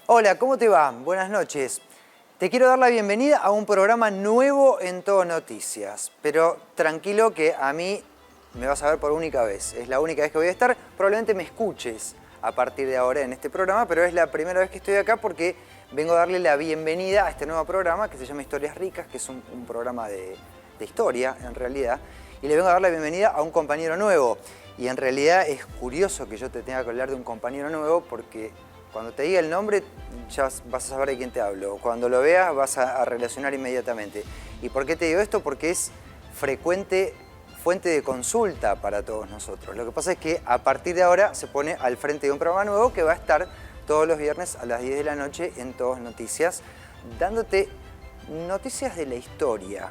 Hola, ¿cómo te va? Buenas noches. Te quiero dar la bienvenida a un programa nuevo en Todo Noticias. Pero tranquilo que a mí me vas a ver por única vez. Es la única vez que voy a estar. Probablemente me escuches a partir de ahora en este programa, pero es la primera vez que estoy acá porque vengo a darle la bienvenida a este nuevo programa que se llama Historias Ricas, que es un programa de historia en realidad. Y le vengo a dar la bienvenida a un compañero nuevo. Y en realidad es curioso que yo te tenga que hablar de un compañero nuevo porque cuando te diga el nombre ya vas a saber de quién te hablo. Cuando lo veas vas a relacionar inmediatamente. ¿Y por qué te digo esto? Porque es frecuente fuente de consulta para todos nosotros. Lo que pasa es que a partir de ahora se pone al frente de un programa nuevo que va a estar todos los viernes a las 10 de la noche en Todos Noticias, dándote noticias de la historia,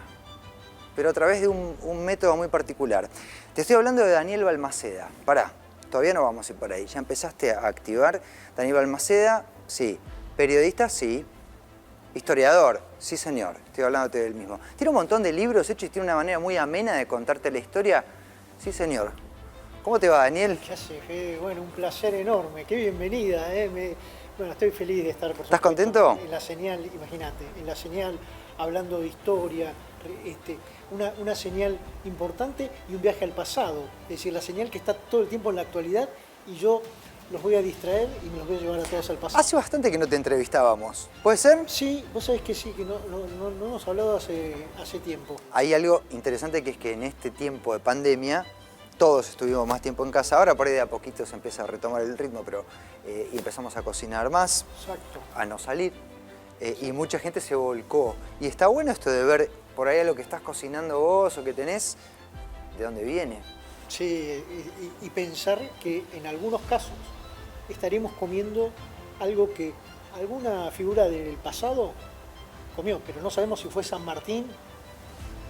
pero a través de un método muy particular. Te estoy hablando de Daniel Balmaceda. Pará, todavía no vamos a ir por ahí. ¿Ya empezaste a activar? Daniel Balmaceda, sí. Periodista, sí. Historiador, sí señor. Estoy hablándote del mismo. Tiene un montón de libros hechos y tiene una manera muy amena de contarte la historia. Sí señor. ¿Cómo te va, Daniel? ¿Qué hace, Fede? Bueno, un placer enorme. Qué bienvenida, ¿eh? Bueno, estoy feliz de estar, por ¿Estás supuesto, contento? en la señal, imagínate, en la señal, hablando de historia, una señal importante y un viaje al pasado. Es decir, la señal que está todo el tiempo en la actualidad y yo los voy a distraer y me los voy a llevar a todos al pasado. Hace bastante que no te entrevistábamos. ¿Puede ser? Sí, vos sabés que sí, que no hemos hablado hace tiempo. Hay algo interesante que es que en este tiempo de pandemia todos estuvimos más tiempo en casa. Ahora por ahí de a poquito se empieza a retomar el ritmo, pero y empezamos a cocinar más, Exacto. a no salir. Y mucha gente se volcó. Y está bueno esto de ver por ahí a lo que estás cocinando vos o que tenés, de dónde viene. Sí, y pensar que en algunos casos estaremos comiendo algo que alguna figura del pasado comió, pero no sabemos si fue San Martín,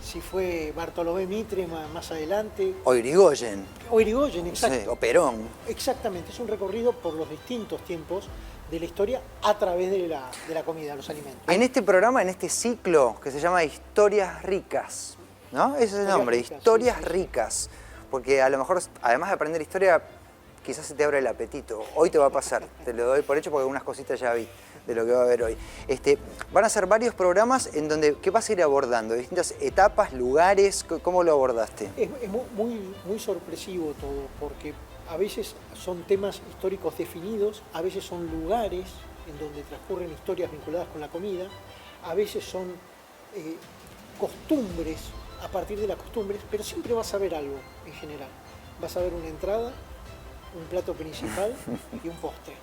si fue Bartolomé Mitre más adelante. O Irigoyen. O Irigoyen, exacto. Sí, o Perón. Exactamente, es un recorrido por los distintos tiempos de la historia a través de la comida, los alimentos. En este programa, en este ciclo que se llama Historias Ricas, ¿no? Ese es el nombre, Historias Ricas. Porque a lo mejor, además de aprender historia, quizás se te abre el apetito. Hoy te va a pasar, te lo doy por hecho porque algunas cositas ya vi de lo que va a haber hoy. Van a ser varios programas en donde, ¿qué vas a ir abordando? Distintas etapas, lugares, ¿cómo lo abordaste? Es muy sorpresivo todo, porque a veces son temas históricos definidos, a veces son lugares en donde transcurren historias vinculadas con la comida, a veces son costumbres, a partir de las costumbres, pero siempre vas a ver algo en general. Vas a ver una entrada, un plato principal y un postre.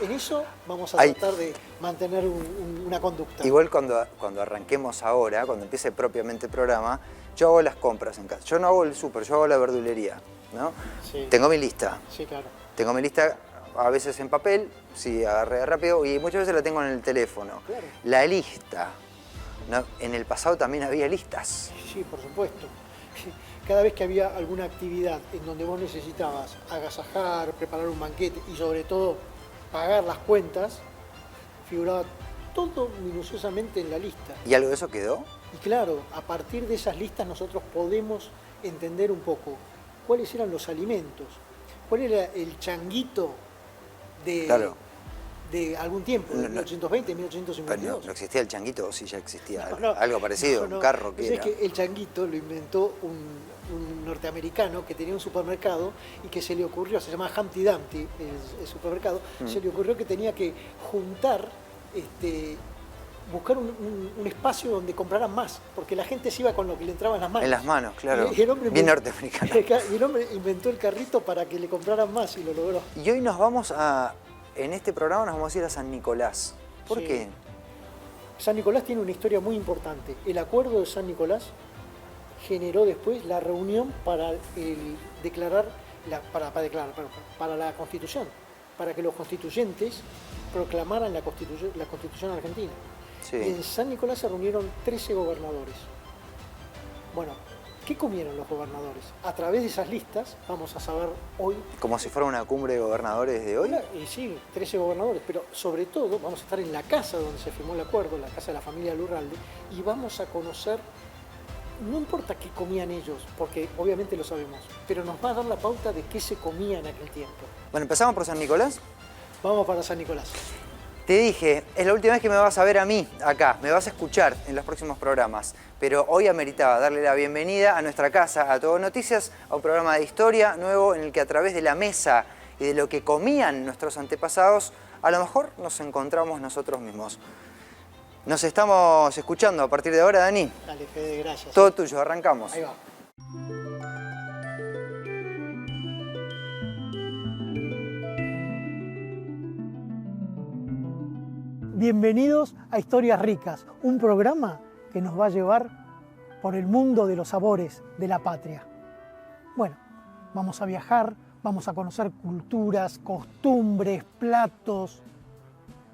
En eso vamos a tratar de mantener una conducta. Igual cuando arranquemos ahora, cuando empiece propiamente el programa, yo hago las compras en casa. Yo no hago el súper, yo hago la verdulería, ¿no? Sí. Tengo mi lista. Sí, claro. Tengo mi lista a veces en papel, si agarré rápido, y muchas veces la tengo en el teléfono. Claro. La lista. ¿No? En el pasado también había listas. Sí, por supuesto. Cada vez que había alguna actividad en donde vos necesitabas agasajar, preparar un banquete y sobre todo pagar las cuentas, figuraba todo minuciosamente en la lista. ¿Y algo de eso quedó? Y claro, a partir de esas listas nosotros podemos entender un poco cuáles eran los alimentos, cuál era el changuito de... Claro. De algún tiempo, de 1820, 1852. Pero no existía el changuito, o sí ya existía No, algo parecido, un carro que era. Es que el changuito lo inventó un norteamericano que tenía un supermercado y que se le ocurrió, se llama Humpty Dumpty, el supermercado, se le ocurrió que tenía que juntar, buscar un espacio donde compraran más, porque la gente se iba con lo que le entraba en las manos. En las manos, claro. Y el hombre bien norteamericano. Y el hombre inventó el carrito para que le compraran más y lo logró. Y hoy en este programa nos vamos a ir a San Nicolás. ¿Por qué? San Nicolás tiene una historia muy importante. El acuerdo de San Nicolás generó después la reunión para declarar la Constitución, para que los constituyentes proclamaran la Constitución argentina. Sí. Y en San Nicolás se reunieron 13 gobernadores. Bueno, ¿qué comieron los gobernadores? A través de esas listas vamos a saber hoy... ¿Como si fuera una cumbre de gobernadores de hoy? Y sí, 13 gobernadores, pero sobre todo vamos a estar en la casa donde se firmó el acuerdo, la casa de la familia Lurralde, y vamos a conocer, no importa qué comían ellos, porque obviamente lo sabemos, pero nos va a dar la pauta de qué se comía en aquel tiempo. Bueno, ¿empezamos por San Nicolás? Vamos para San Nicolás. Te dije, es la última vez que me vas a ver a mí acá, me vas a escuchar en los próximos programas, pero hoy ameritaba darle la bienvenida a nuestra casa, a Todo Noticias, a un programa de historia nuevo en el que a través de la mesa y de lo que comían nuestros antepasados, a lo mejor nos encontramos nosotros mismos. Nos estamos escuchando a partir de ahora, Dani. Dale, Fede, gracias. Todo tuyo, arrancamos. Ahí va. Bienvenidos a Historias Ricas, un programa que nos va a llevar por el mundo de los sabores de la patria. Bueno, vamos a viajar, vamos a conocer culturas, costumbres, platos.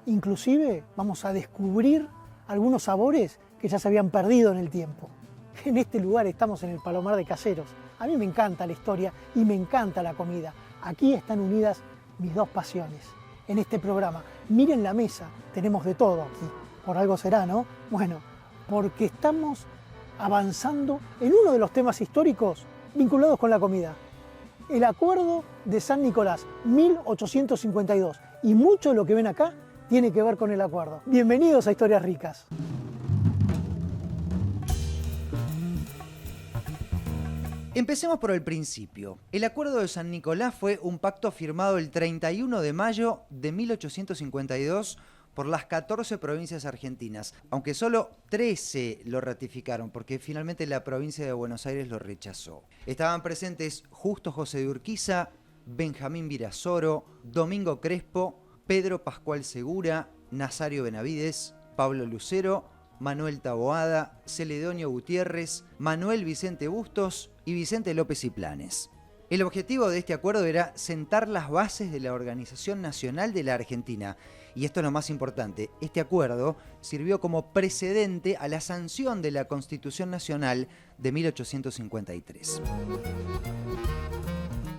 Inclusive vamos a descubrir algunos sabores que ya se habían perdido en el tiempo. En este lugar estamos en el Palomar de Caseros. A mí me encanta la historia y me encanta la comida. Aquí están unidas mis dos pasiones. En este programa, miren la mesa, tenemos de todo aquí. Por algo será, ¿no? Bueno, porque estamos avanzando en uno de los temas históricos vinculados con la comida. El Acuerdo de San Nicolás, 1852. Y mucho de lo que ven acá tiene que ver con el acuerdo. Bienvenidos a Historias Ricas. Empecemos por el principio. El Acuerdo de San Nicolás fue un pacto firmado el 31 de mayo de 1852 por las 14 provincias argentinas, aunque solo 13 lo ratificaron, porque finalmente la provincia de Buenos Aires lo rechazó. Estaban presentes Justo José de Urquiza, Benjamín Virasoro, Domingo Crespo, Pedro Pascual Segura, Nazario Benavides, Pablo Lucero, Manuel Taboada, Celedonio Gutiérrez, Manuel Vicente Bustos y Vicente López y Planes. El objetivo de este acuerdo era sentar las bases de la Organización Nacional de la Argentina. Y esto es lo más importante, este acuerdo sirvió como precedente a la sanción de la Constitución Nacional de 1853.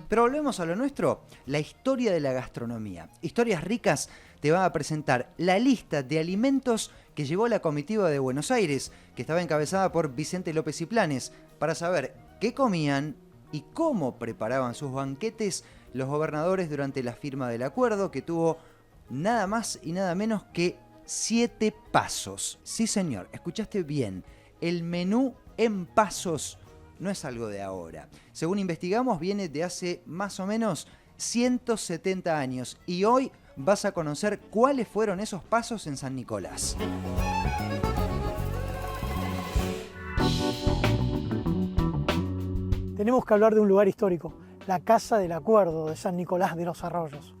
Pero volvemos a lo nuestro, la historia de la gastronomía. Historias Ricas te va a presentar la lista de alimentos que llevó la comitiva de Buenos Aires, que estaba encabezada por Vicente López y Planes, para saber qué comían y cómo preparaban sus banquetes los gobernadores durante la firma del acuerdo, que tuvo nada más y nada menos que 7 pasos. Sí, señor, escuchaste bien, el menú en pasos no es algo de ahora. Según investigamos, viene de hace más o menos 170 años y hoy vas a conocer cuáles fueron esos pasos en San Nicolás. Tenemos que hablar de un lugar histórico, la Casa del Acuerdo de San Nicolás de los Arroyos.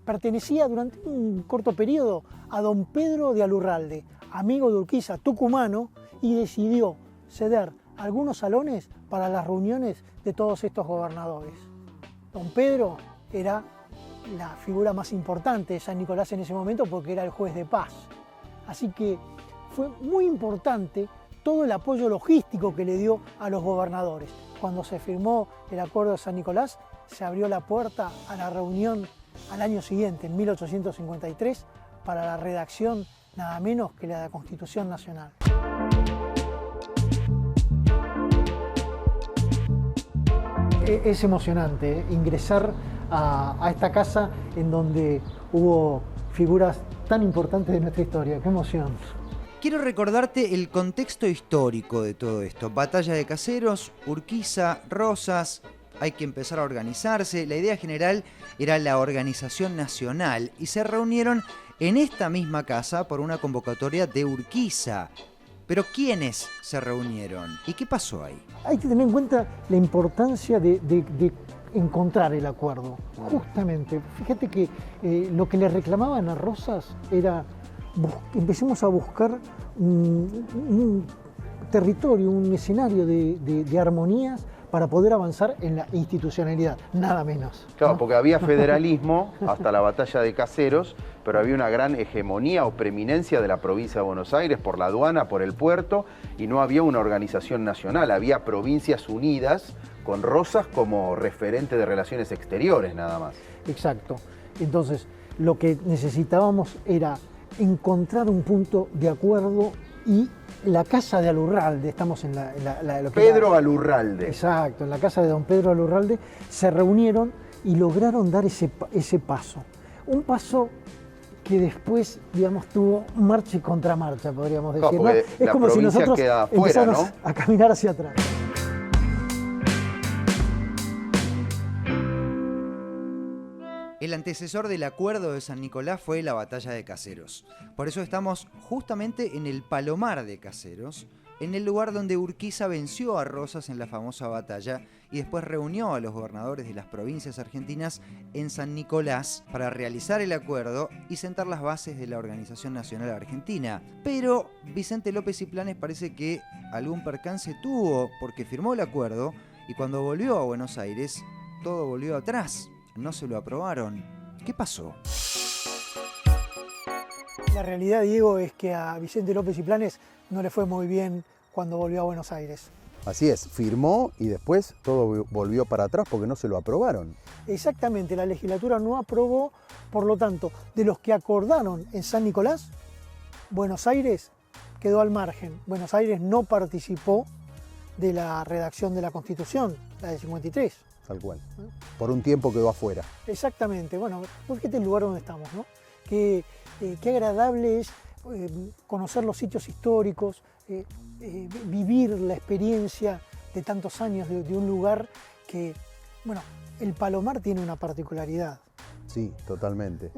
Pertenecía durante un corto periodo a don Pedro de Alurralde, amigo de Urquiza, tucumano, y decidió ceder algunos salones para las reuniones de todos estos gobernadores. Don Pedro era la figura más importante de San Nicolás en ese momento porque era el juez de paz. Así que fue muy importante todo el apoyo logístico que le dio a los gobernadores. Cuando se firmó el Acuerdo de San Nicolás, se abrió la puerta a la reunión al año siguiente, en 1853, para la redacción nada menos que la Constitución Nacional. Es emocionante ingresar a esta casa en donde hubo figuras tan importantes de nuestra historia. ¡Qué emoción! Quiero recordarte el contexto histórico de todo esto. Batalla de Caseros, Urquiza, Rosas, hay que empezar a organizarse. La idea general era la organización nacional y se reunieron en esta misma casa por una convocatoria de Urquiza. Pero ¿quiénes se reunieron? ¿Y qué pasó ahí? Hay que tener en cuenta la importancia de encontrar el acuerdo. Justamente, fíjate que lo que le reclamaban a Rosas era empecemos a buscar un territorio, un escenario de armonías para poder avanzar en la institucionalidad, nada menos. Claro, ¿no? porque había federalismo hasta la batalla de Caseros, pero había una gran hegemonía o preeminencia de la provincia de Buenos Aires por la aduana, por el puerto, y no había una organización nacional, había provincias unidas con Rosas como referente de relaciones exteriores nada más. Exacto. Entonces, lo que necesitábamos era encontrar un punto de acuerdo y la casa de Alurralde, estamos en lo que Pedro era, Alurralde. Exacto, en la casa de don Pedro Alurralde se reunieron y lograron dar ese paso. Un paso que después, digamos, tuvo marcha y contramarcha, podríamos decir, ¿no? porque Es la como si provincia nosotros queda afuera, empezáramos a caminar hacia atrás. El antecesor del acuerdo de San Nicolás fue la batalla de Caseros. Por eso estamos justamente en el Palomar de Caseros, en el lugar donde Urquiza venció a Rosas en la famosa batalla y después reunió a los gobernadores de las provincias argentinas en San Nicolás para realizar el acuerdo y sentar las bases de la Organización Nacional Argentina. Pero Vicente López y Planes parece que algún percance tuvo porque firmó el acuerdo y cuando volvió a Buenos Aires, todo volvió atrás. No se lo aprobaron. ¿Qué pasó? La realidad, Diego, es que a Vicente López y Planes no le fue muy bien cuando volvió a Buenos Aires. Así es, firmó y después todo volvió para atrás porque no se lo aprobaron. Exactamente, la legislatura no aprobó, por lo tanto, de los que acordaron en San Nicolás, Buenos Aires quedó al margen. Buenos Aires no participó de la redacción de la Constitución, la de 53. Tal cual. Por un tiempo quedó afuera. Exactamente. Bueno, fíjate el lugar donde estamos, ¿no? Qué agradable es conocer los sitios históricos, vivir la experiencia de tantos años de un lugar que, bueno, el Palomar tiene una particularidad. Sí, totalmente.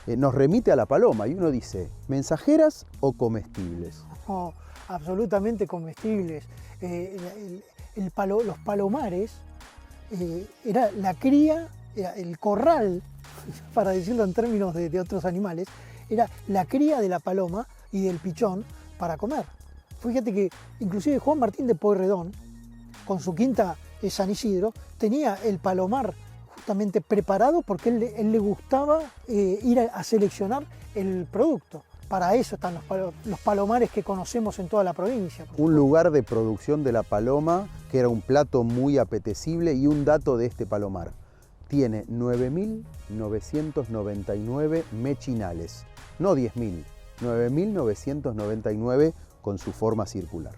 Nos remite a la paloma y uno dice, ¿mensajeras o comestibles? No, absolutamente comestibles. Los palomares era la cría, era el corral, para decirlo en términos de otros animales, era la cría de la paloma y del pichón para comer. Fíjate que inclusive Juan Martín de Pueyrredón, con su quinta San Isidro, tenía el palomar justamente preparado porque él le gustaba ir a seleccionar el producto. Para eso están los palomares que conocemos en toda la provincia. Un lugar de producción de la paloma que era un plato muy apetecible y un dato de este palomar. Tiene 9.999 mechinales, no 10.000, 9.999 con su forma circular.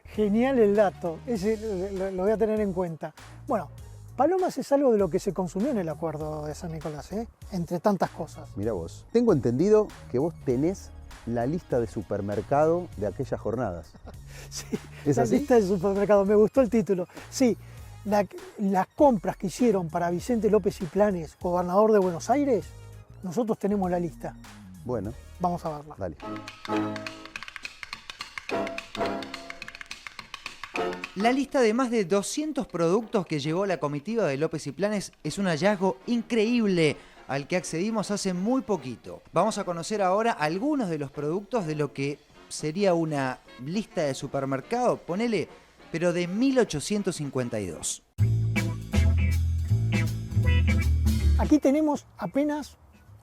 Genial el dato, ese lo voy a tener en cuenta. Bueno, palomas es algo de lo que se consumió en el acuerdo de San Nicolás, entre tantas cosas. Mira vos, tengo entendido que vos tenés la lista de supermercado de aquellas jornadas. Sí, ¿Es la así? lista de supermercado, me gustó el título. Sí, las compras que hicieron para Vicente López y Planes, gobernador de Buenos Aires, nosotros tenemos la lista. Bueno, Vamos a verla. dale. La lista de más de 200 productos que llevó la comitiva de López y Planes es un hallazgo increíble al que accedimos hace muy poquito. Vamos a conocer ahora algunos de los productos de lo que sería una lista de supermercado, ponele, pero de 1852. Aquí tenemos apenas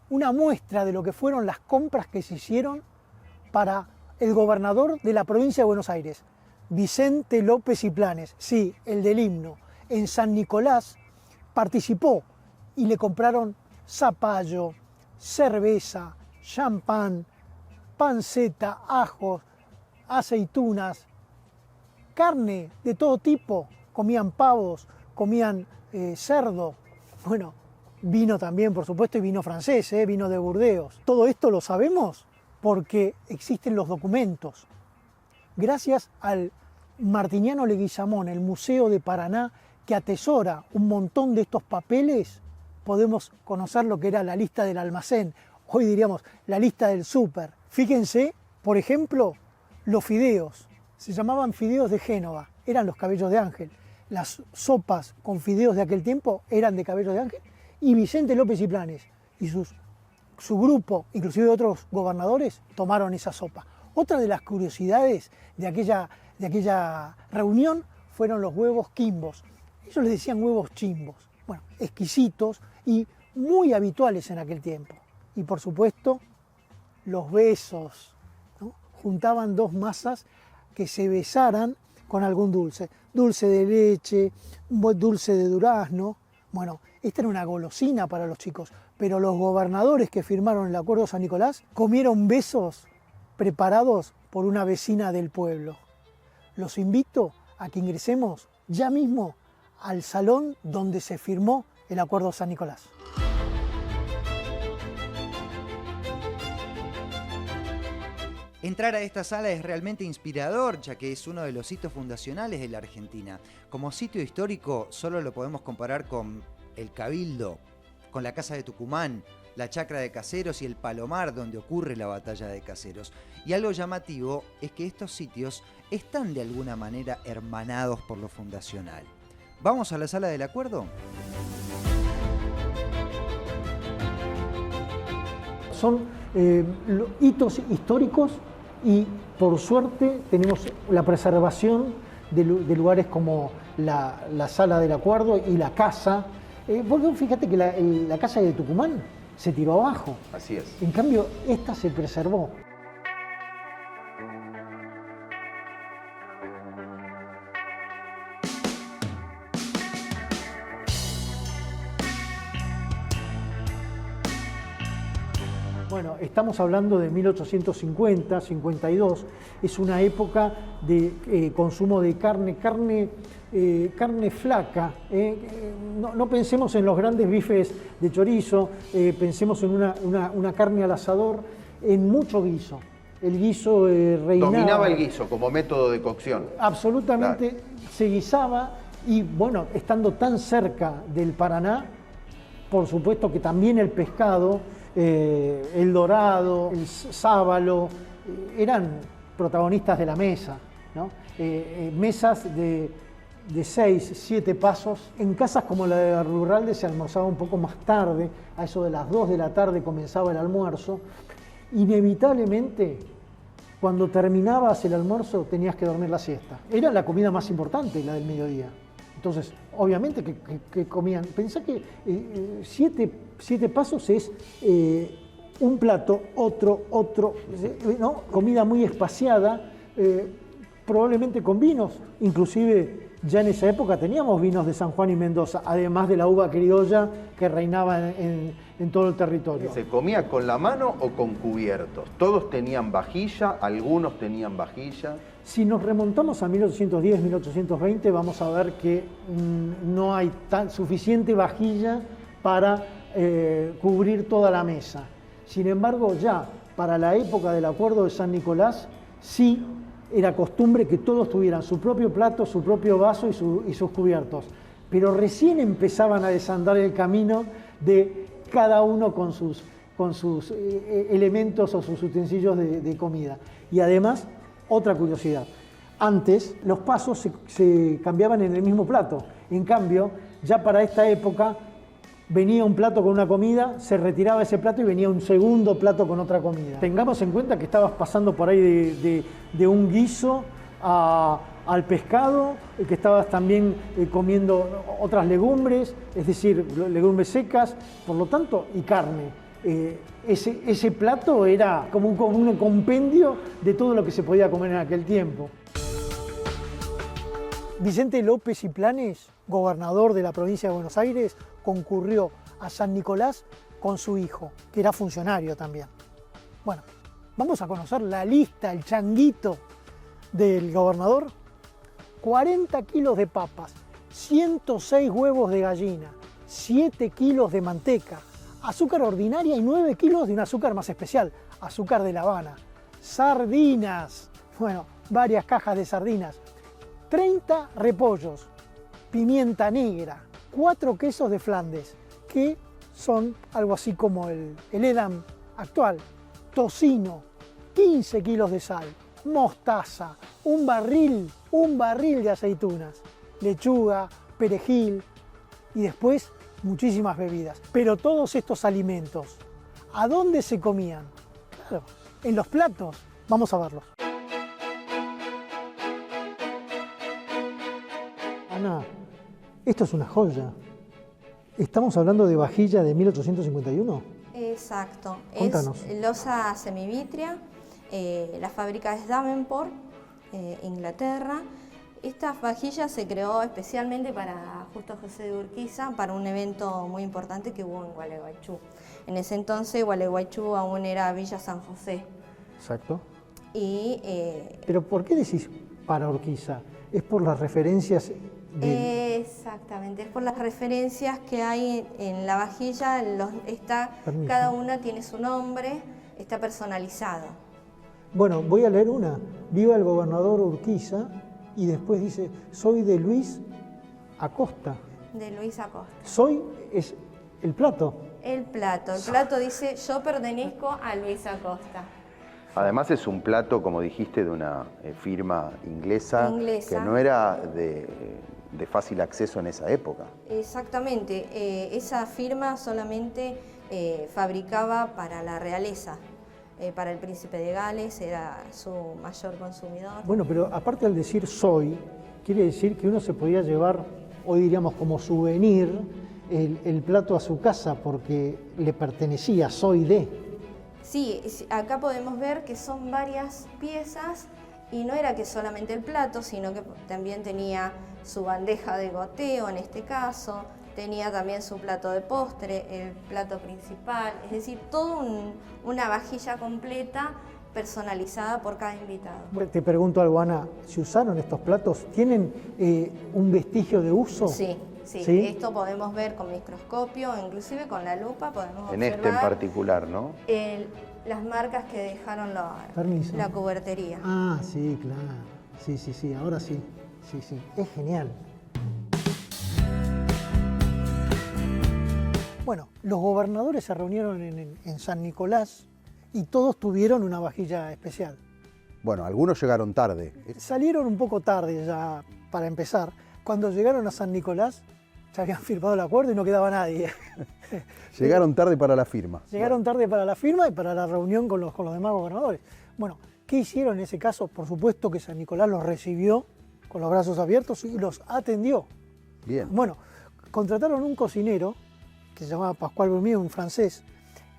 una muestra de lo que fueron las compras que se hicieron para el gobernador de la provincia de Buenos Aires, Vicente López y Planes, sí, el del himno. En San Nicolás participó y le compraron zapallo, cerveza, champán, panceta, ajos, aceitunas, carne de todo tipo, comían pavos, comían cerdo, bueno, vino también, por supuesto, y vino francés, vino de Burdeos. Todo esto lo sabemos porque existen los documentos. Gracias al Martiniano Leguizamón, el Museo de Paraná, que atesora un montón de estos papeles, podemos conocer lo que era la lista del almacén, hoy diríamos la lista del súper. Fíjense, por ejemplo, los fideos. Se llamaban fideos de Génova, eran los cabellos de ángel. Las sopas con fideos de aquel tiempo eran de cabellos de ángel. Y Vicente López y Planes y su grupo, inclusive otros gobernadores, tomaron esa sopa. Otra de las curiosidades de aquella reunión fueron los huevos quimbos. Ellos les decían huevos chimbos. Bueno, exquisitos y muy habituales en aquel tiempo. Y por supuesto, los besos, ¿no? Juntaban dos masas que se besaran con algún dulce. Dulce de leche, dulce de durazno. Bueno, esta era una golosina para los chicos, pero los gobernadores que firmaron el Acuerdo de San Nicolás comieron besos preparados por una vecina del pueblo. Los invito a que ingresemos ya mismo al salón donde se firmó el Acuerdo de San Nicolás. Entrar a esta sala es realmente inspirador, ya que es uno de los sitios fundacionales de la Argentina. Como sitio histórico solo lo podemos comparar con el Cabildo, con la Casa de Tucumán, la Chacra de Caseros y el Palomar, donde ocurre la Batalla de Caseros. Y algo llamativo es que estos sitios están de alguna manera hermanados por lo fundacional. ¿Vamos a la Sala del Acuerdo? Son hitos históricos y por suerte tenemos la preservación de lugares como la Sala del Acuerdo y la casa. Porque fíjate que la casa de Tucumán se tiró abajo. Así es. En cambio, esta se preservó. Bueno, estamos hablando de 1850, 52, es una época de consumo de carne flaca. No pensemos en los grandes bifes de chorizo, pensemos en una carne al asador, en mucho guiso. El guiso reinaba. Dominaba el guiso como método de cocción. Absolutamente, claro. Se guisaba y bueno, estando tan cerca del Paraná, por supuesto que también el pescado, el dorado, el sábalo, eran protagonistas de la mesa, ¿no? Mesas de 6, 7 pasos. En casas como la de Ruralde se almorzaba un poco más tarde, a eso de las 2 de la tarde comenzaba el almuerzo. Inevitablemente, cuando terminabas el almuerzo tenías que dormir la siesta. Era la comida más importante, la del mediodía. Entonces, obviamente que comían. Pensá que 7 pasos es un plato, otro, ¿no? Comida muy espaciada, probablemente con vinos. Inclusive ya en esa época teníamos vinos de San Juan y Mendoza, además de la uva criolla que reinaba en todo el territorio. ¿Se comía con la mano o con cubiertos? ¿Todos tenían vajilla? ¿Algunos tenían vajilla? Si nos remontamos a 1810, 1820, vamos a ver que no hay suficiente vajilla para cubrir toda la mesa. Sin embargo, ya para la época del Acuerdo de San Nicolás, sí era costumbre que todos tuvieran su propio plato, su propio vaso y sus cubiertos. Pero recién empezaban a desandar el camino de cada uno con sus elementos o sus utensilios de comida. Y además, otra curiosidad, antes los pasos se cambiaban en el mismo plato. En cambio, ya para esta época venía un plato con una comida, se retiraba ese plato y venía un segundo plato con otra comida. Tengamos en cuenta que estabas pasando por ahí de un guiso al pescado, que estabas también comiendo otras legumbres, es decir, legumbres secas, por lo tanto, y carne. Ese plato era como un compendio de todo lo que se podía comer en aquel tiempo. Vicente López y Planes, gobernador de la provincia de Buenos Aires, concurrió a San Nicolás con su hijo, que era funcionario también. Bueno, vamos a conocer la lista, el changuito del gobernador. 40 kilos de papas, 106 huevos de gallina, 7 kilos de manteca, azúcar ordinaria y 9 kilos de un azúcar más especial, azúcar de La Habana, sardinas, bueno, varias cajas de sardinas, 30 repollos, pimienta negra, 4 quesos de Flandes, que son algo así como el Edam actual, tocino, 15 kilos de sal, mostaza, un barril de aceitunas, lechuga, perejil y después muchísimas bebidas. Pero todos estos alimentos, ¿a dónde se comían? Claro, en los platos. Vamos a verlos. Ana, esto es una joya. ¿Estamos hablando de vajilla de 1851? Exacto. Contanos. Es losa semivitria, la fábrica es Davenport, Inglaterra. Esta vajilla se creó especialmente para Justo José de Urquiza, para un evento muy importante que hubo en Gualeguaychú. En ese entonces Gualeguaychú aún era Villa San José. Exacto. Y, ¿pero por qué decís para Urquiza? ¿Es por las referencias? Exactamente, es por las referencias que hay en la vajilla. Cada una tiene su nombre, está personalizado. Bueno, voy a leer una. Viva el gobernador Urquiza, y después dice, soy de Luis Acosta. De Luis Acosta. Soy es el plato. El plato dice, yo pertenezco a Luis Acosta. Además es un plato, como dijiste, de una firma inglesa que no era de fácil acceso en esa época. Exactamente, esa firma solamente fabricaba para la realeza, para el príncipe de Gales, era su mayor consumidor. Bueno, pero aparte al decir soy, quiere decir que uno se podía llevar, hoy diríamos como souvenir, el plato a su casa porque le pertenecía, soy de. Sí, acá podemos ver que son varias piezas y no era que solamente el plato, sino que también tenía su bandeja de goteo en este caso, tenía también su plato de postre, el plato principal, es decir, toda una vajilla completa personalizada por cada invitado. Te pregunto algo, Ana, ¿se usaron estos platos? ¿Tienen un vestigio de uso? Sí. Sí, esto podemos ver con microscopio, inclusive con la lupa podemos en observar. Este en particular, ¿no? Las marcas que dejaron la cubertería. Ah, sí, claro. Sí, ahora sí. Sí, es genial. Bueno, los gobernadores se reunieron en San Nicolás y todos tuvieron una vajilla especial. Bueno, algunos llegaron tarde. Salieron un poco tarde ya para empezar. Cuando llegaron a San Nicolás, ya habían firmado el acuerdo y no quedaba nadie. Llegaron tarde para la firma. Llegaron tarde para la firma y para la reunión con los demás gobernadores. Bueno, ¿qué hicieron en ese caso? Por supuesto que San Nicolás los recibió con los brazos abiertos y los atendió. Bien. Bueno, contrataron un cocinero que se llamaba Pascual Brumier, un francés,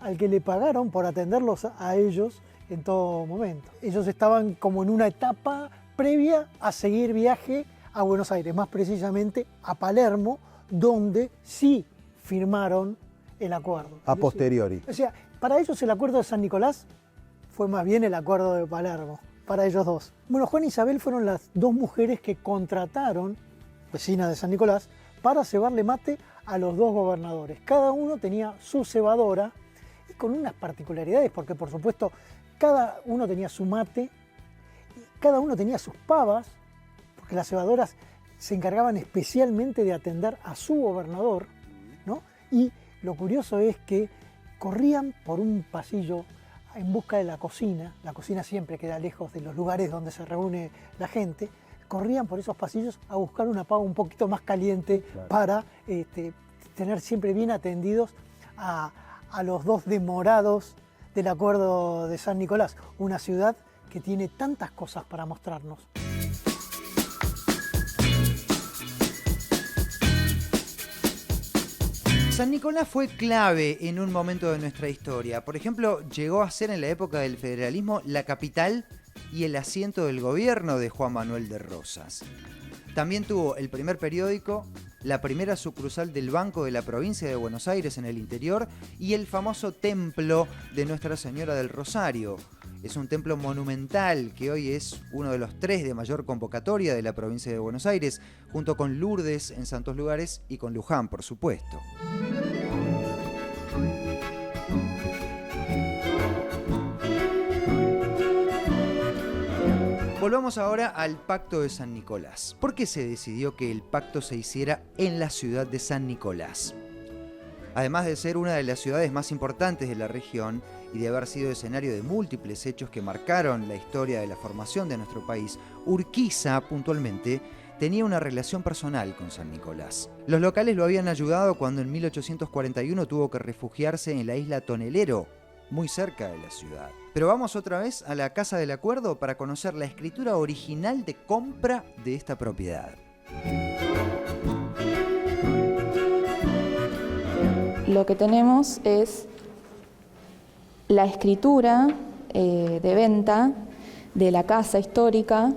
al que le pagaron por atenderlos a ellos en todo momento. Ellos estaban como en una etapa previa a seguir viaje a Buenos Aires, más precisamente a Palermo, donde sí firmaron el acuerdo. A posteriori. O sea, para ellos el acuerdo de San Nicolás fue más bien el acuerdo de Palermo, para ellos dos. Bueno, Juan e Isabel fueron las dos mujeres que contrataron, vecinas de San Nicolás, para cebarle mate a los dos gobernadores. Cada uno tenía su cebadora y con unas particularidades, porque por supuesto cada uno tenía su mate, cada uno tenía sus pavas, porque las cebadoras se encargaban especialmente de atender a su gobernador, ¿no? Y lo curioso es que corrían por un pasillo en busca de la cocina siempre queda lejos de los lugares donde se reúne la gente, corrían por esos pasillos a buscar una pava un poquito más caliente, claro, para tener siempre bien atendidos a los dos demorados del acuerdo de San Nicolás, una ciudad que tiene tantas cosas para mostrarnos. San Nicolás fue clave en un momento de nuestra historia. Por ejemplo, llegó a ser en la época del federalismo la capital y el asiento del gobierno de Juan Manuel de Rosas. También tuvo el primer periódico, la primera sucursal del Banco de la Provincia de Buenos Aires en el interior y el famoso templo de Nuestra Señora del Rosario. Es un templo monumental que hoy es uno de los 3 de mayor convocatoria de la provincia de Buenos Aires, junto con Lourdes en Santos Lugares y con Luján, por supuesto. Volvamos ahora al Pacto de San Nicolás. ¿Por qué se decidió que el pacto se hiciera en la ciudad de San Nicolás? Además de ser una de las ciudades más importantes de la región y de haber sido escenario de múltiples hechos que marcaron la historia de la formación de nuestro país, Urquiza, puntualmente, tenía una relación personal con San Nicolás. Los locales lo habían ayudado cuando en 1841 tuvo que refugiarse en la isla Tonelero, muy cerca de la ciudad. Pero vamos otra vez a la Casa del Acuerdo para conocer la escritura original de compra de esta propiedad. Lo que tenemos es la escritura de venta de la casa histórica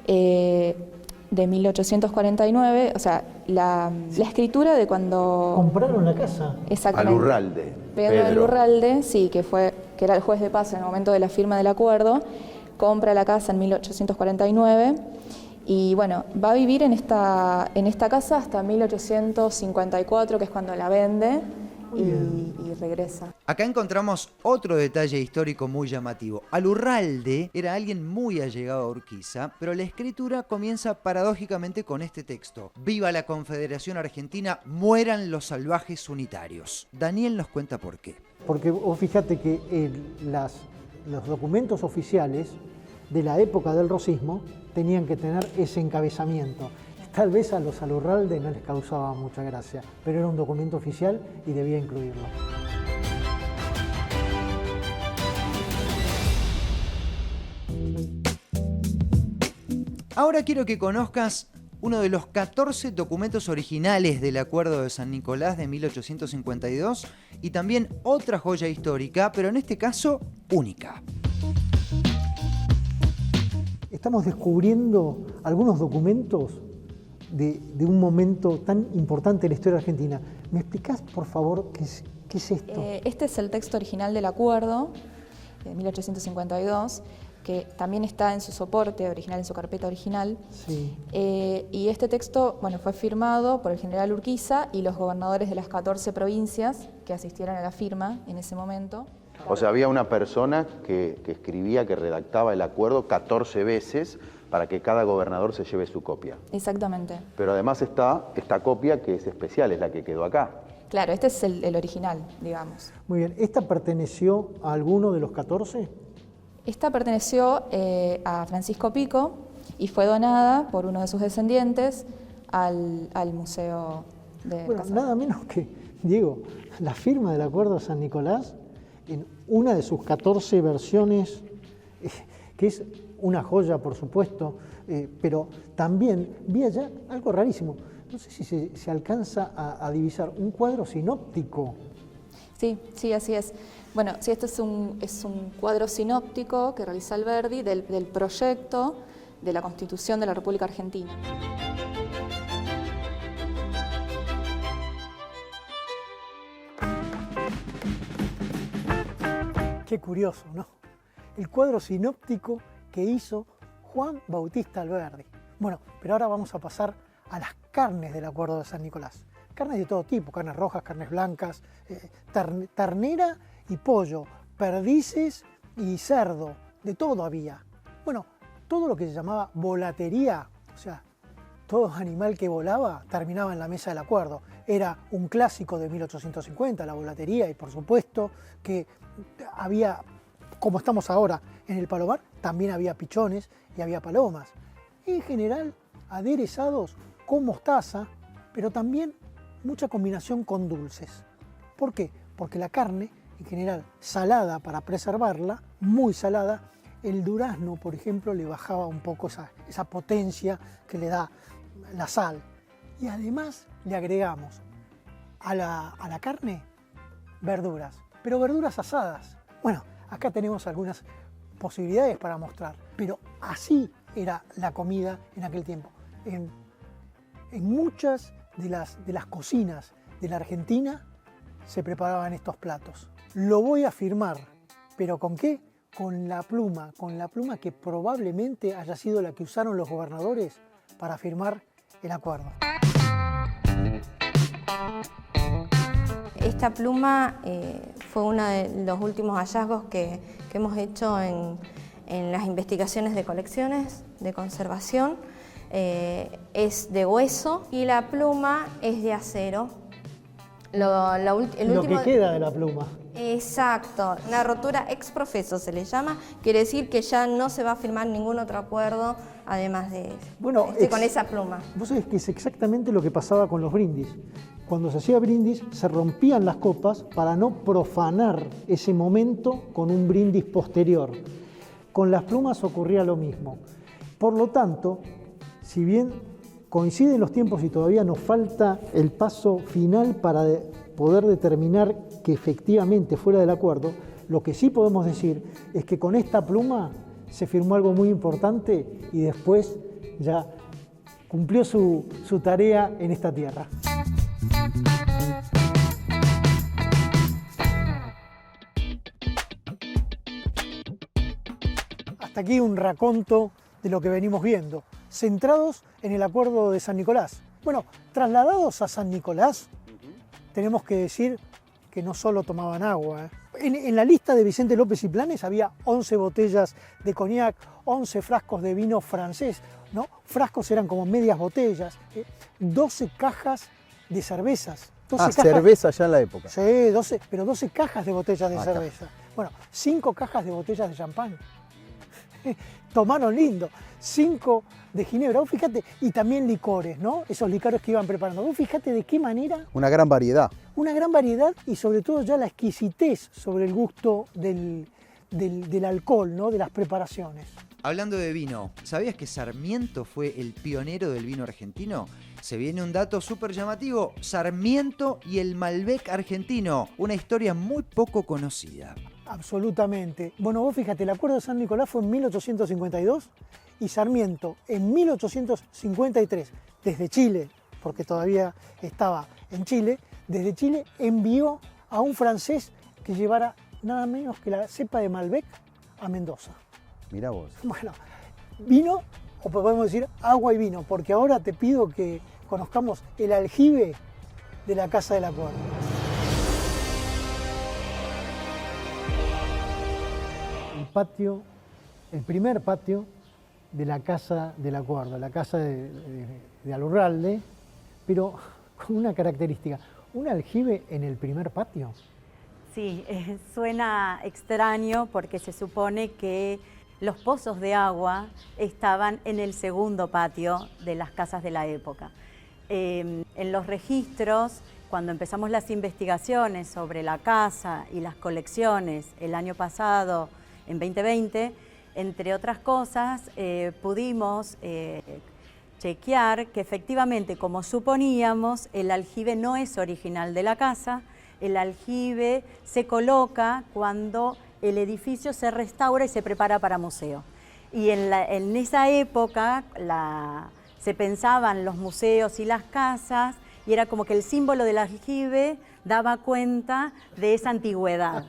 de 1849, o sea, la escritura de cuando... ¿Compraron la casa? Exactamente. Al Urralde. Pedro del Urralde, sí, que era el juez de paz en el momento de la firma del acuerdo, compra la casa en 1849 y bueno, va a vivir en esta casa hasta 1854, que es cuando la vende, y regresa. Acá encontramos otro detalle histórico muy llamativo. Alurralde era alguien muy allegado a Urquiza, pero la escritura comienza paradójicamente con este texto: Viva la Confederación Argentina, mueran los salvajes unitarios. Daniel nos cuenta por qué. Porque vos fíjate que los documentos oficiales de la época del rosismo tenían que tener ese encabezamiento. Tal vez a los Alurralde no les causaba mucha gracia, pero era un documento oficial y debía incluirlo. Ahora quiero que conozcas uno de los 14 documentos originales del Acuerdo de San Nicolás de 1852 y también otra joya histórica, pero en este caso única. Estamos descubriendo algunos documentos de un momento tan importante en la historia argentina. ¿Me explicás, por favor, qué es esto? Este es el texto original del acuerdo de 1852, que también está en su soporte original, en su carpeta original. Sí. Y este texto, bueno, fue firmado por el general Urquiza y los gobernadores de las 14 provincias que asistieron a la firma en ese momento. O sea, había una persona que escribía, que redactaba el acuerdo 14 veces para que cada gobernador se lleve su copia. Exactamente. Pero además está esta copia que es especial, es la que quedó acá. Claro, este es el original, digamos. Muy bien. ¿Esta perteneció a alguno de los 14? Esta perteneció a Francisco Pico y fue donada por uno de sus descendientes al Museo de Bueno, Casa. nada menos que, Diego, la firma del Acuerdo de San Nicolás en una de sus 14 versiones, que es una joya, por supuesto, pero también vi allá algo rarísimo. No sé si se alcanza a divisar un cuadro sinóptico. Sí, así es. Bueno, sí, este es un cuadro sinóptico que realiza Alberdi del proyecto de la Constitución de la República Argentina. Qué curioso, ¿no? El cuadro sinóptico que hizo Juan Bautista Alberdi. Bueno, pero ahora vamos a pasar a las carnes del Acuerdo de San Nicolás. Carnes de todo tipo, carnes rojas, carnes blancas, ternera y pollo, perdices y cerdo, de todo había. Bueno, todo lo que se llamaba volatería, o sea, todo animal que volaba terminaba en la mesa del acuerdo. Era un clásico de 1850, la volatería, y por supuesto que había, como estamos ahora en el palomar, también había pichones y había palomas. En general, aderezados con mostaza, pero también mucha combinación con dulces. ¿Por qué? Porque la carne, en general, salada para preservarla, muy salada, el durazno, por ejemplo, le bajaba un poco esa potencia que le da la sal. Y además le agregamos a la carne verduras, pero verduras asadas. Bueno, acá tenemos algunas posibilidades para mostrar, pero así era la comida en aquel tiempo. En muchas de las cocinas de la Argentina se preparaban estos platos. Lo voy a afirmar, pero ¿con qué? Con la pluma que probablemente haya sido la que usaron los gobernadores para firmar el acuerdo. Esta pluma fue uno de los últimos hallazgos que hemos hecho en las investigaciones de colecciones de conservación. Es de hueso y la pluma es de acero. Lo que queda de la pluma. Exacto, una rotura ex profeso se le llama, quiere decir que ya no se va a firmar ningún otro acuerdo además de con esa pluma. Vos sabés que es exactamente lo que pasaba con los brindis. Cuando se hacía brindis se rompían las copas para no profanar ese momento con un brindis posterior. Con las plumas ocurría lo mismo. Por lo tanto, si bien coinciden los tiempos y todavía nos falta el paso final para poder determinar que efectivamente fuera del acuerdo, lo que sí podemos decir es que con esta pluma se firmó algo muy importante y después ya cumplió su tarea en esta tierra. Hasta aquí un raconto de lo que venimos viendo, centrados en el Acuerdo de San Nicolás. Bueno, trasladados a San Nicolás, tenemos que decir que no solo tomaban agua. En la lista de Vicente López y Planes había 11 botellas de coñac, 11 frascos de vino francés, ¿no? Frascos eran como medias botellas, 12 cajas de cervezas. 12 cajas, cerveza ya en la época. Sí, 12 cajas de botellas de cerveza. Bueno, 5 cajas de botellas de champán. Tomaron lindo. 5 de ginebra. Vos fíjate, y también licores, ¿no? Esos licores que iban preparando. Vos fíjate de qué manera. Una gran variedad. Una gran variedad y sobre todo ya la exquisitez sobre el gusto del alcohol, ¿no? De las preparaciones. Hablando de vino, ¿sabías que Sarmiento fue el pionero del vino argentino? Se viene un dato súper llamativo, Sarmiento y el Malbec argentino, una historia muy poco conocida. Absolutamente. Bueno, vos fíjate, el Acuerdo de San Nicolás fue en 1852 y Sarmiento en 1853, desde Chile, porque todavía estaba en Chile, desde Chile envió a un francés que llevara nada menos que la cepa de Malbec a Mendoza. Mirá vos. Bueno, vino, o podemos decir agua y vino, porque ahora te pido que conozcamos el aljibe de la Casa del Acuerdo. El primer patio de la Casa del Acuerdo, la casa de Alurralde, pero con una característica, un aljibe en el primer patio. Sí, suena extraño porque se supone que los pozos de agua estaban en el segundo patio de las casas de la época. En los registros, cuando empezamos las investigaciones sobre la casa y las colecciones el año pasado, en 2020, entre otras cosas, pudimos chequear que efectivamente, como suponíamos, el aljibe no es original de la casa. El aljibe se coloca cuando el edificio se restaura y se prepara para museo. Y en esa época se pensaban los museos y las casas y era como que el símbolo del aljibe daba cuenta de esa antigüedad.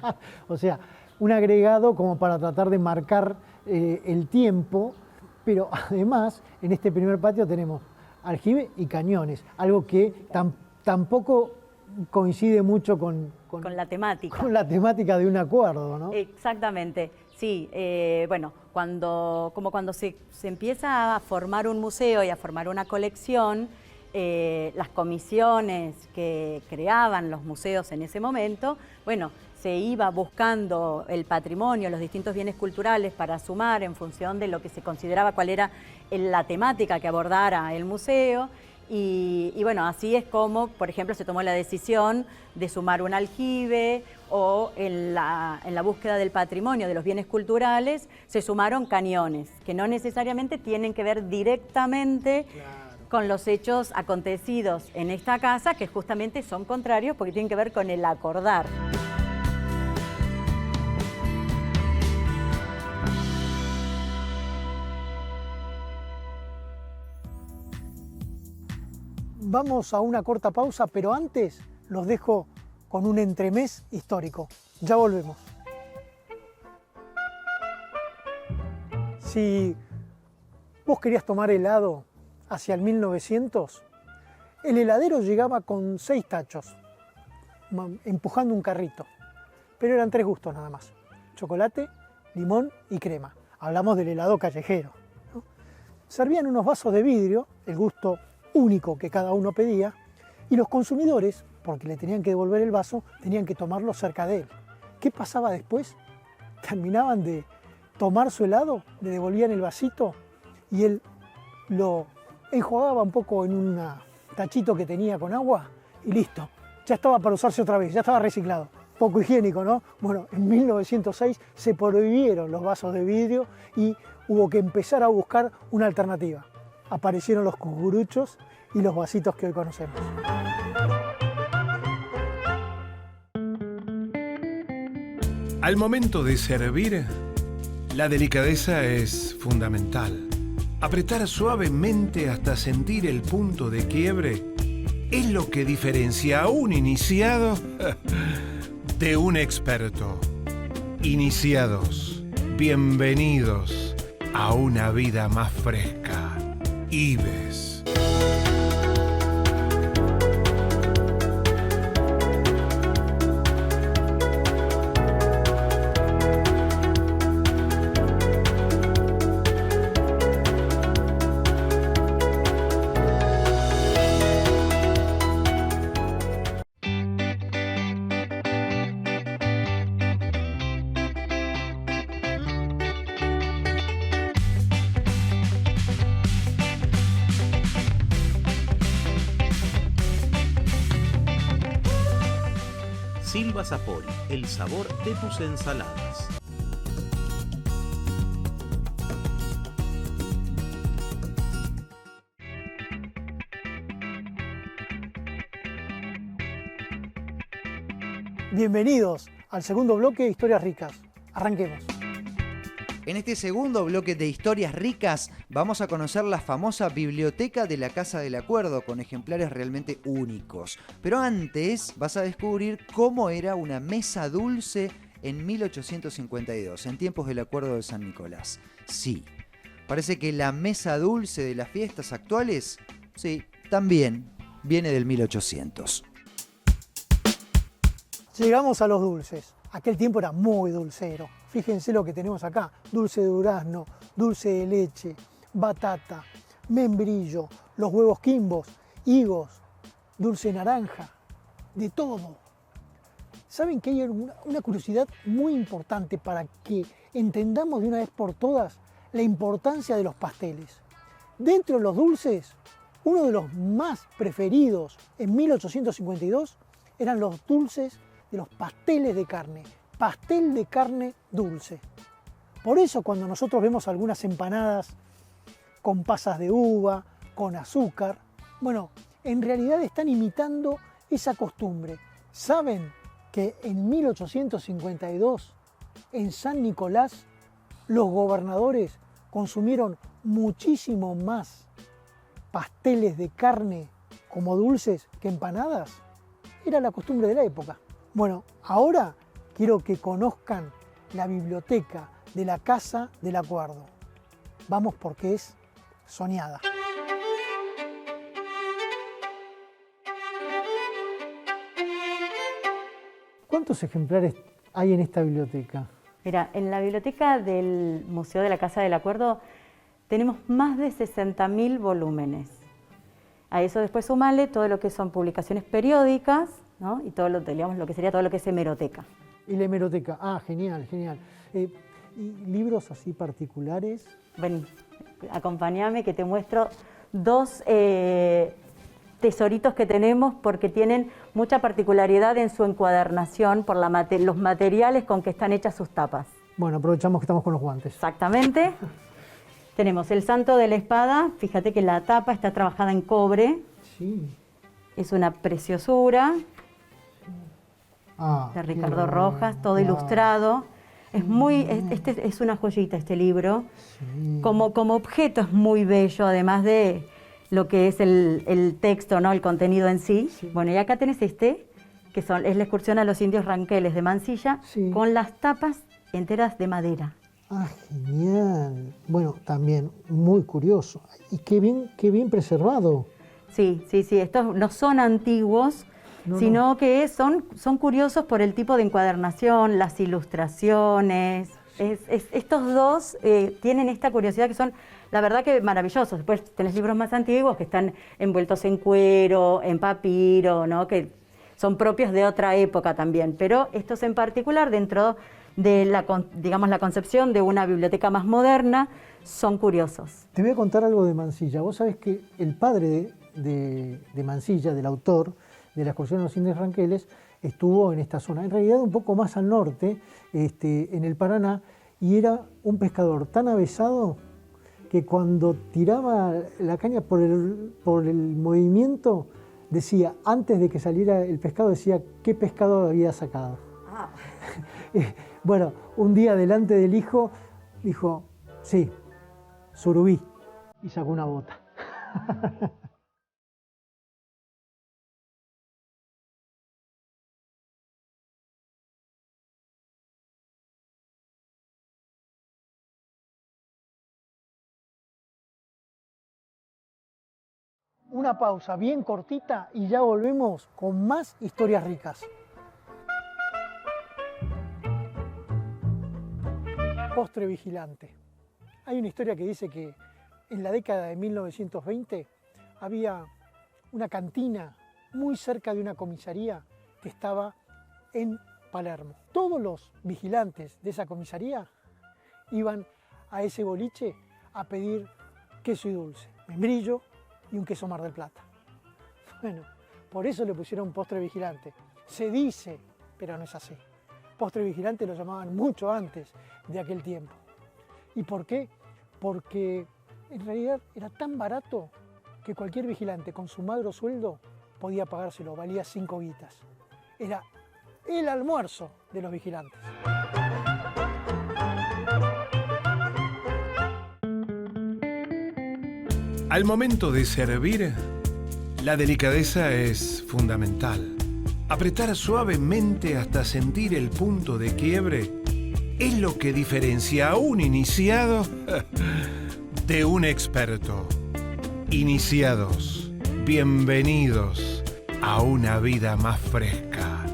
O sea, un agregado como para tratar de marcar el tiempo, pero además en este primer patio tenemos aljibe y cañones, algo que tampoco coincide mucho con la temática. Con la temática de un acuerdo, ¿no? Exactamente, sí. Bueno, cuando se empieza a formar un museo y a formar una colección, las comisiones que creaban los museos en ese momento, bueno, se iba buscando el patrimonio, los distintos bienes culturales para sumar en función de lo que se consideraba cuál era la temática que abordara el museo. Y bueno, así es como, por ejemplo, se tomó la decisión de sumar un aljibe o en la búsqueda del patrimonio, de los bienes culturales, se sumaron cañones, que no necesariamente tienen que ver directamente con los hechos acontecidos en esta casa, que justamente son contrarios porque tienen que ver con el acordar. Vamos a una corta pausa, pero antes los dejo con un entremés histórico. Ya volvemos. Si vos querías tomar helado hacia el 1900, el heladero llegaba con 6 tachos, empujando un carrito. Pero eran 3 gustos nada más: chocolate, limón y crema. Hablamos del helado callejero, ¿no? Servían unos vasos de vidrio, el gusto único que cada uno pedía, y los consumidores, porque le tenían que devolver el vaso, tenían que tomarlo cerca de él. ¿Qué pasaba después? Terminaban de tomar su helado, le devolvían el vasito y él lo enjuagaba un poco en un tachito que tenía con agua y listo, ya estaba para usarse otra vez, ya estaba reciclado. Poco higiénico, ¿no? Bueno, en 1906 se prohibieron los vasos de vidrio y hubo que empezar a buscar una alternativa. Aparecieron los cucuruchos y los vasitos que hoy conocemos. Al momento de servir, la delicadeza es fundamental. Apretar suavemente hasta sentir el punto de quiebre es lo que diferencia a un iniciado de un experto. Iniciados, bienvenidos a una vida más fresca. Ives. Silva Sapori, el sabor de tus ensaladas. Bienvenidos al segundo bloque de Historias Ricas. Arranquemos. En este segundo bloque de Historias Ricas vamos a conocer la famosa biblioteca de la Casa del Acuerdo con ejemplares realmente únicos. Pero antes vas a descubrir cómo era una mesa dulce en 1852, en tiempos del Acuerdo de San Nicolás. Sí, parece que la mesa dulce de las fiestas actuales, sí, también viene del 1800. Llegamos a los dulces. Aquel tiempo era muy dulcero. Fíjense lo que tenemos acá. Dulce de durazno, dulce de leche, batata, membrillo, los huevos quimbos, higos, dulce de naranja, de todo. ¿Saben que hay una curiosidad muy importante para que entendamos de una vez por todas la importancia de los pasteles? Dentro de los dulces, uno de los más preferidos en 1852 eran los dulces de los pasteles de carne. Pastel de carne dulce. Por eso cuando nosotros vemos algunas empanadas con pasas de uva, con azúcar, bueno, en realidad están imitando esa costumbre. ¿Saben que en 1852, en San Nicolás, los gobernadores consumieron muchísimo más pasteles de carne como dulces que empanadas? Era la costumbre de la época. Bueno, ahora quiero que conozcan la biblioteca de la Casa del Acuerdo. Vamos porque es soñada. ¿Cuántos ejemplares hay en esta biblioteca? Mira, en la biblioteca del Museo de la Casa del Acuerdo tenemos más de 60.000 volúmenes. A eso después sumale todo lo que son publicaciones periódicas, ¿no? Y todo lo, digamos, lo que sería todo lo que es hemeroteca. Y la hemeroteca, genial, genial. ¿Y libros así particulares? Vení, acompáñame que te muestro dos tesoritos que tenemos porque tienen mucha particularidad en su encuadernación por los materiales con que están hechas sus tapas. Bueno, aprovechamos que estamos con los guantes. Exactamente. Tenemos el Santo de la Espada, fíjate que la tapa está trabajada en cobre. Sí. Es una preciosura. De Ricardo Rojas, todo ilustrado. Es es una joyita este libro. Sí. Como objeto es muy bello, además de lo que es el texto, ¿no? El contenido en sí. Sí. Bueno, y acá tenés que es la excursión a los indios Ranqueles de Mansilla, sí, con las tapas enteras de madera. Genial. Bueno, también muy curioso. Y qué bien preservado. Sí, estos no son antiguos, sino que son curiosos por el tipo de encuadernación, las ilustraciones. Estos dos tienen esta curiosidad que son, la verdad que maravillosos. Después tenés libros más antiguos que están envueltos en cuero, en papiro, ¿no? Que son propios de otra época también. Pero estos en particular, dentro de la concepción de una biblioteca más moderna, son curiosos. Te voy a contar algo de Mansilla. Vos sabés que el padre de Mansilla, del autor de la excursión a los indios Ranqueles, estuvo en esta zona, en realidad un poco más al norte, en el Paraná, y era un pescador tan avesado que cuando tiraba la caña por el movimiento, decía, antes de que saliera el pescado, decía qué pescado había sacado. Ah. Bueno, un día delante del hijo, dijo, sí, surubí, y sacó una bota. Una pausa bien cortita y ya volvemos con más historias ricas. Postre vigilante. Hay una historia que dice que en la década de 1920 había una cantina muy cerca de una comisaría que estaba en Palermo. Todos los vigilantes de esa comisaría iban a ese boliche a pedir queso y dulce, membrillo y un queso Mar del Plata. Bueno, por eso le pusieron postre vigilante. Se dice pero no es así. Postre vigilante lo llamaban mucho antes de aquel tiempo. ¿Y por qué? Porque en realidad era tan barato que cualquier vigilante con su magro sueldo podía pagárselo, valía 5 guitas. Era el almuerzo de los vigilantes. Al momento de servir, la delicadeza es fundamental. Apretar suavemente hasta sentir el punto de quiebre es lo que diferencia a un iniciado de un experto. Iniciados, bienvenidos a una vida más fresca.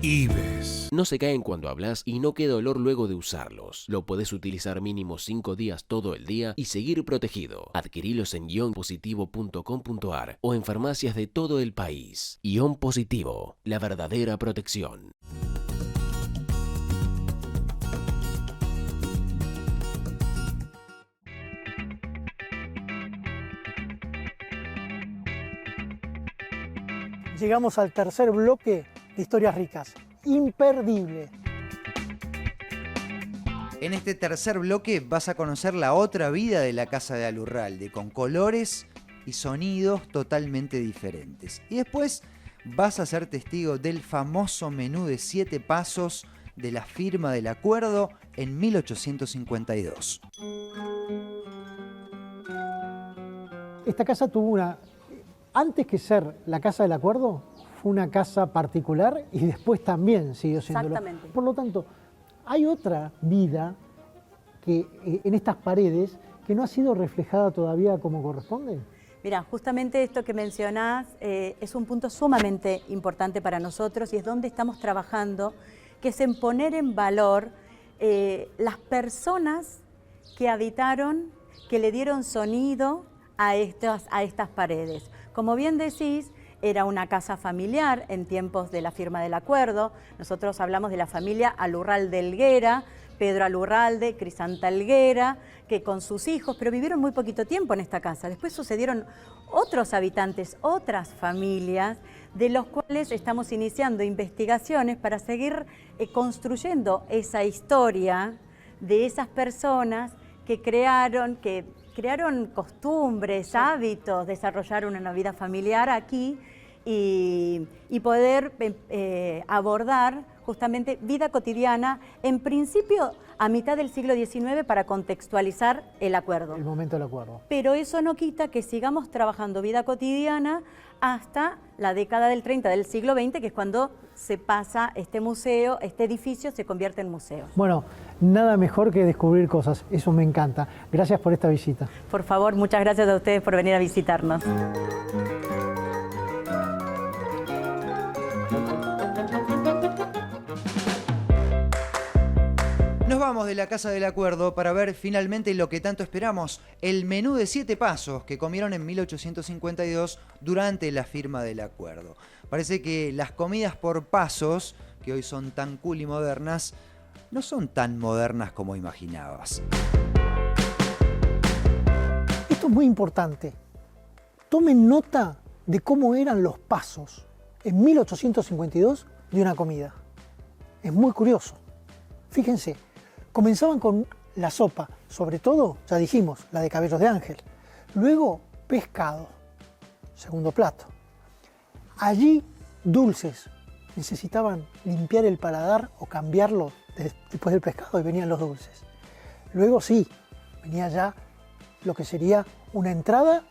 Ives. No se caen cuando hablas y no queda olor luego de usarlos. Lo podés utilizar mínimo 5 días todo el día y seguir protegido. Adquirilos en ionpositivo.com.ar o en farmacias de todo el país. Ion Positivo, la verdadera protección. Llegamos al tercer bloque de Historias Ricas. Imperdible. En este tercer bloque vas a conocer la otra vida de la casa de Alurralde, con colores y sonidos totalmente diferentes. Y después vas a ser testigo del famoso menú de 7 pasos de la firma del acuerdo en 1852. Esta casa tuvo una... Antes que ser la casa del acuerdo, fue una casa particular y después también siguió siéndolo. Exactamente. Por lo tanto, hay otra vida que en estas paredes que no ha sido reflejada todavía como corresponde. Mira, justamente esto que mencionás es un punto sumamente importante para nosotros y es donde estamos trabajando, que es en poner en valor las personas que habitaron, que le dieron sonido a estas paredes. Como bien decís, era una casa familiar en tiempos de la firma del acuerdo. Nosotros hablamos de la familia Alurralde Helguera, Pedro Alurralde, Crisanta Helguera, que con sus hijos, pero vivieron muy poquito tiempo en esta casa. Después sucedieron otros habitantes, otras familias, de los cuales estamos iniciando investigaciones para seguir construyendo esa historia de esas personas que crearon costumbres, hábitos, desarrollaron una vida familiar aquí y poder abordar justamente vida cotidiana, en principio a mitad del siglo XIX para contextualizar el acuerdo. El momento del acuerdo. Pero eso no quita que sigamos trabajando vida cotidiana hasta la década del 30 del siglo XX, que es cuando se pasa este museo, este edificio se convierte en museo. Bueno, nada mejor que descubrir cosas, eso me encanta. Gracias por esta visita. Por favor, muchas gracias a ustedes por venir a visitarnos. Nos vamos de la Casa del Acuerdo para ver finalmente lo que tanto esperamos, el menú de 7 pasos que comieron en 1852 durante la firma del acuerdo. Parece que las comidas por pasos, que hoy son tan cool y modernas, no son tan modernas como imaginabas. Esto es muy importante. Tomen nota de cómo eran los pasos en 1852 de una comida. Es muy curioso. Fíjense. Comenzaban con la sopa, sobre todo, ya dijimos, la de cabellos de ángel. Luego, pescado, segundo plato. Allí, dulces. Necesitaban limpiar el paladar o cambiarlo después del pescado y venían los dulces. Luego sí, venía ya lo que sería una entrada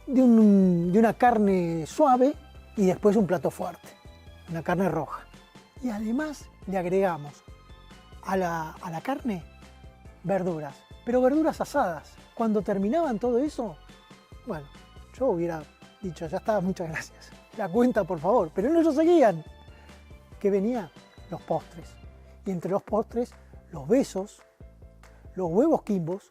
de una carne suave y después un plato fuerte, una carne roja. Y además le agregamos a la carne, verduras, pero verduras asadas. Cuando terminaban todo eso, bueno, yo hubiera dicho, ya está, muchas gracias. La cuenta, por favor, pero no ellos seguían. ¿Qué venía? Los postres. Y entre los postres, los besos, los huevos quimbos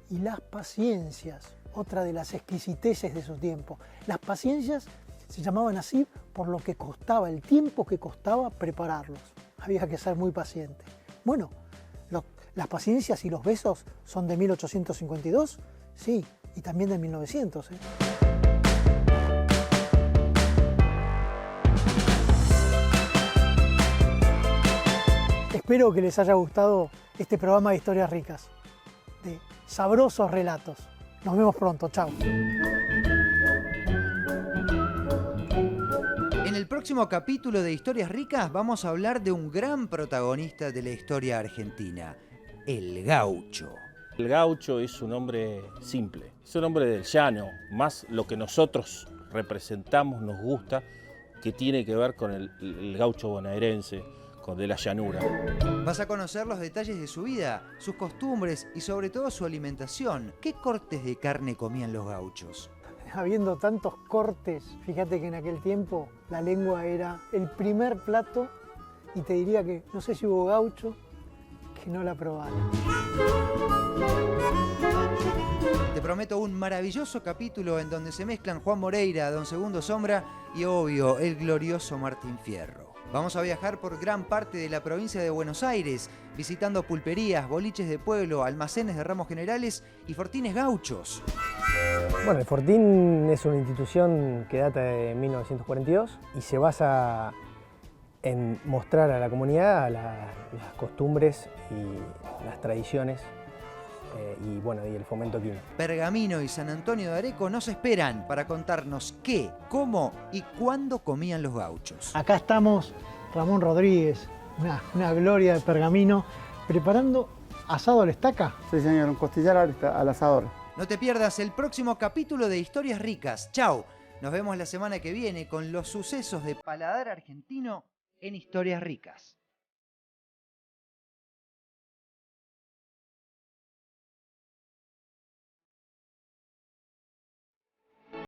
y las paciencias, otra de las exquisiteces de su tiempo. Las paciencias se llamaban así por lo que costaba, el tiempo que costaba prepararlos. Había que ser muy paciente. Bueno, las paciencias y los besos son de 1852, sí, y también de 1900. Espero que les haya gustado este programa de Historias Ricas, de sabrosos relatos. Nos vemos pronto, chao. En el próximo capítulo de Historias Ricas vamos a hablar de un gran protagonista de la historia argentina, el gaucho. El gaucho es un hombre simple, es un hombre del llano, más lo que nosotros representamos, nos gusta, que tiene que ver con el gaucho bonaerense, con de la llanura. Vas a conocer los detalles de su vida, sus costumbres y sobre todo su alimentación. ¿Qué cortes de carne comían los gauchos? Habiendo tantos cortes, fíjate que en aquel tiempo la lengua era el primer plato y te diría que no sé si hubo gaucho que no la probara. Te prometo un maravilloso capítulo en donde se mezclan Juan Moreira, Don Segundo Sombra y obvio el glorioso Martín Fierro. Vamos a viajar por gran parte de la provincia de Buenos Aires, visitando pulperías, boliches de pueblo, almacenes de ramos generales y fortines gauchos. Bueno, el Fortín es una institución que data de 1942 y se basa en mostrar a la comunidad las costumbres y las tradiciones y el fomento químico. Pergamino y San Antonio de Areco nos esperan para contarnos qué, cómo y cuándo comían los gauchos. Acá estamos Ramón Rodríguez, una gloria de Pergamino, preparando asado a la estaca. Sí, señor, un costillar al asador. No te pierdas el próximo capítulo de Historias Ricas. Chau. Nos vemos la semana que viene con los sucesos de paladar argentino en Historias Ricas.